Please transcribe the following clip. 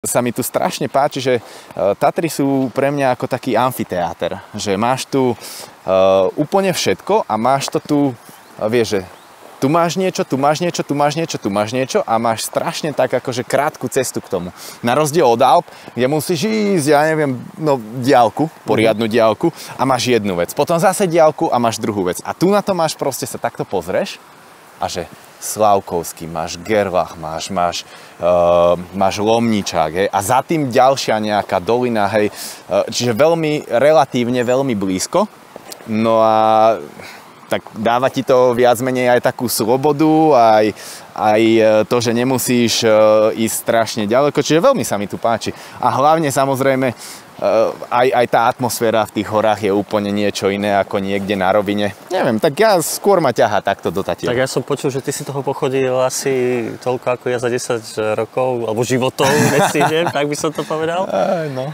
Sa mi tu strašne páči, že Tatry sú pre mňa ako taký amfiteáter, že máš tu úplne všetko a máš to tu, vieš, že tu máš niečo, tu máš niečo, tu máš niečo, tu máš niečo a máš strašne tak akože krátku cestu k tomu. Na rozdiel od Alp, kde musíš ísť, ja neviem, no diaľku, poriadnu diaľku a máš jednu vec. Potom zase diaľku a máš druhú vec. A tu na to máš proste sa takto pozrieš a že Slavkovský, máš Gerlach, máš Lomničák, hej, a za tým ďalšia nejaká dolina, hej, čiže relatívne veľmi blízko. No a tak dáva ti to viac menej aj takú slobodu, aj to, že nemusíš ísť strašne ďaleko, čiže veľmi sa mi tu páči. A hlavne samozrejme aj tá atmosféra v tých horách je úplne niečo iné ako niekde na rovine. Neviem, tak ja skôr ma ťahá takto do Tatier. Tak ja som počul, že ty si toho pochodil asi toľko ako ja za 10 rokov, alebo životov, nestihnem, tak by som to povedal. No.